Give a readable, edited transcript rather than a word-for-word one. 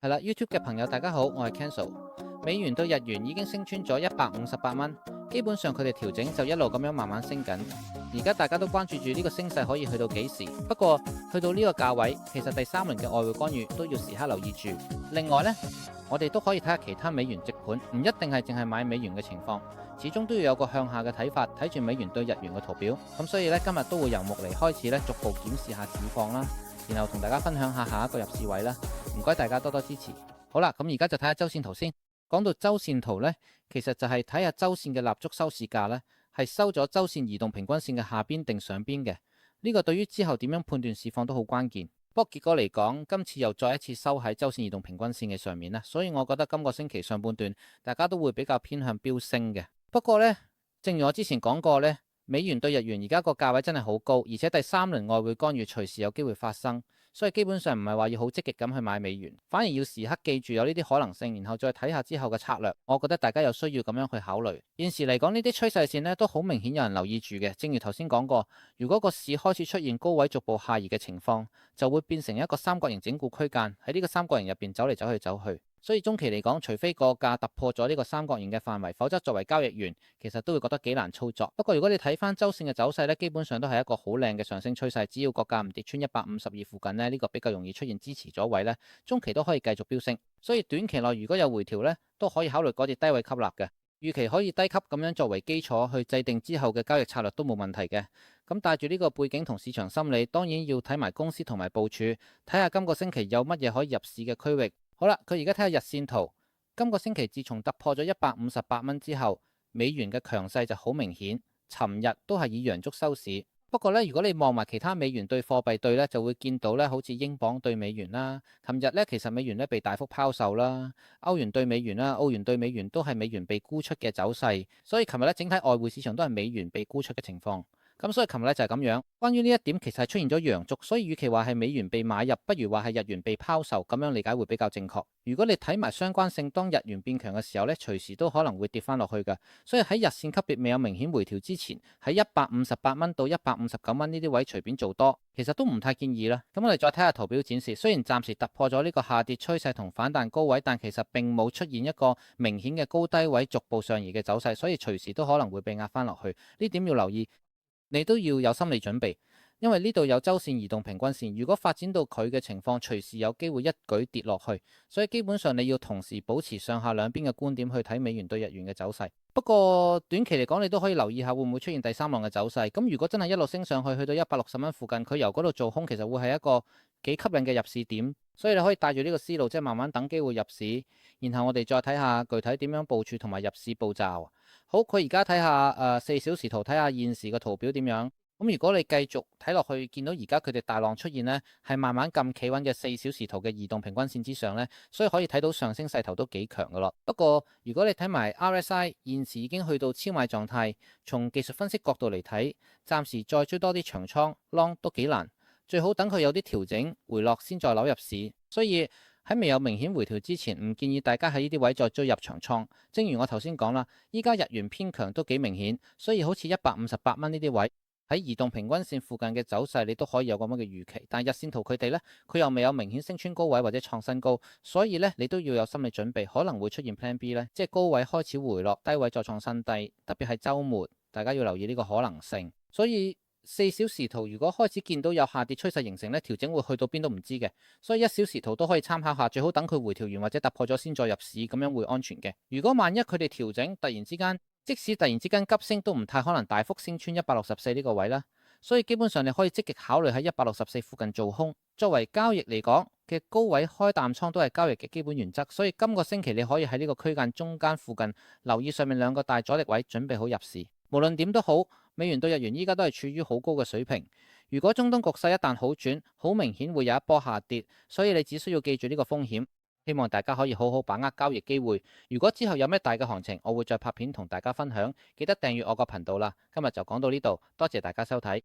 係啦，YouTube 嘅朋友大家好，我係 Cancel。美元對日元已經升穿咗158蚊，基本上佢哋調整就一路咁樣慢慢升緊。而家大家都關注住呢個升勢可以去到幾時，不過去到呢個價位，其實第三輪嘅外匯干預都要時刻留意住。另外呢，我哋都可以睇下其他美元直盤，唔一定係淨係買美元嘅情況，始終都要有個向下嘅睇法，睇住美元對日元嘅圖表。咁所以呢，今日都會由木嚟開始呢，逐步檢視下市況啦，然後同大家分享下下一個入市位啦。唔該大家多多支持。好啦，咁而家就睇下周線圖先。講到周線圖呢，其實就係睇下周線嘅蠟燭收市價呢，係收咗周線移動平均線嘅下邊定上邊嘅。呢個對於之後點樣判斷市況都好關鍵。不過結果嚟講，今次又再一次收喺周線移動平均線嘅上面啦，所以我覺得今個星期上半段大家都會比較偏向飆升嘅。不過呢，正如我之前講過呢，美元對日元而家個價位真係好高，而且第三輪外匯干預隨時有機會發生。所以基本上唔係話要好積極咁去買美元，反而要時刻記住有呢啲可能性，然後再睇下之後嘅策略。我覺得大家有需要咁樣去考慮。現時嚟講，呢啲趨勢線呢都好明顯有人留意住嘅。正如頭先講過，如果個市開始出現高位逐步下移嘅情況，就會變成一個三角形整固區間，喺呢個三角形入邊走嚟走去。所以中期嚟講，除非個價突破咗呢個三角形嘅範圍，否則作為交易員，其實都會覺得幾難操作。不過如果你睇翻周線嘅走勢呢，基本上都係一個好靚嘅上升趨勢。只要個價唔跌穿152附近呢，呢個比較容易出現支持咗位呢，中期都可以繼續飆升。所以短期內如果有回調呢，都可以考慮嗰啲低位吸納嘅，預期可以低級咁樣作為基礎去制定之後嘅交易策略都冇問題嘅。咁帶住呢個背景同市場心理，當然要睇埋公司同埋部署，睇下今個星期有乜嘢可以入市嘅區域。好啦，佢而家睇下日線圖，今個星期自從突破咗158蚊之後，美元嘅強勢就好明顯。尋日都係以陽燭收市。不過咧，如果你望埋其他美元對貨幣對咧，就會見到咧，好似英鎊對美元啦，尋日咧其實美元咧被大幅拋售啦，歐元對美元啦，澳元對美元都係美元被沽出嘅走勢，所以尋日咧整體外匯市場都係美元被沽出嘅情況。咁所以琴日咧就係咁樣。關於呢一點，其實係出現咗陽燭，所以與其話係美元被買入，不如話係日元被拋售，咁樣理解會比較正確。如果你睇埋相關性，當日元變強嘅時候咧，隨時都可能會跌翻落去嘅。所以喺日線級別未有明顯回調之前，喺158蚊到159蚊呢啲位隨便做多，其實都唔太建議啦。咁我哋再睇下圖表展示，雖然暫時突破咗呢個下跌趨勢同反彈高位，但其實並冇出現一個明顯嘅高低位逐步上移嘅走勢，所以隨時都可能會被壓翻落去。呢點要留意。你都要有心理準備，因為呢度有周線移動平均線，如果發展到佢嘅情況，隨時有機會一舉跌落去，所以基本上你要同時保持上下兩邊嘅觀點去睇美元對日元嘅走勢。不過短期嚟講，你都可以留意下會唔會出現第三浪嘅走勢。咁如果真係一路升上去，去到160蚊附近，佢由嗰度做空，其實會係一個幾吸引嘅入市點。所以你可以帶住呢個思路，即係慢慢等機會入市，然後我哋再睇下具體點樣部署同埋入市步驟。好，佢而家睇下4小時圖，睇下現時個圖表點樣。咁如果你繼續睇落去，見到而家佢哋大浪出現呢，係慢慢咁企穩嘅4小時圖嘅移動平均線之上呢，所以可以睇到上升勢頭都幾強噶咯。不過如果你睇埋 RSI 現時已經去到超賣狀態，從技術分析角度嚟睇，暫時再追多啲長倉 long 都幾難，最好等佢有啲調整回落先再扭入市。所以喺未有明顯回調之前，唔建議大家喺呢啲位再追入長倉。正如我頭先講啦，依家日元偏強都幾明顯，所以好似158蚊呢啲位喺移動平均線附近嘅走勢，你都可以有咁樣嘅預期。但日線圖佢哋呢，佢又未有明顯升穿高位或者創新高，所以呢，你都要有心理準備，可能會出現 Plan B 呢，即係高位開始回落，低位再創新低，特別係週末，大家要留意呢個可能性。所以4小時圖如果開始見到有下跌趨勢形成呢，調整會去到邊都唔知嘅，所以1小時圖都可以參考下，最好等佢回調完或者突破咗先再入市，咁樣會安全嘅。如果萬一佢哋調整突然之間，即使突然之間急升，都唔太可能大幅升穿164呢個位啦。所以基本上你可以積極考慮喺164附近做空。作為交易嚟講嘅高位開淡倉都係交易嘅基本原則，所以今個星期你可以喺呢個區間中間附近留意上面兩個大阻力位，準備好入市。無論點都好，美元對日元依家都係處於好高嘅水平。如果中東局勢一旦好轉，好明顯會有一波下跌，所以你只需要記住呢個風險。希望大家可以好好把握交易機會。如果之後有咩大嘅行情，我會再拍片同大家分享。記得訂閱我個頻道啦。今日就講到呢度，多謝大家收睇。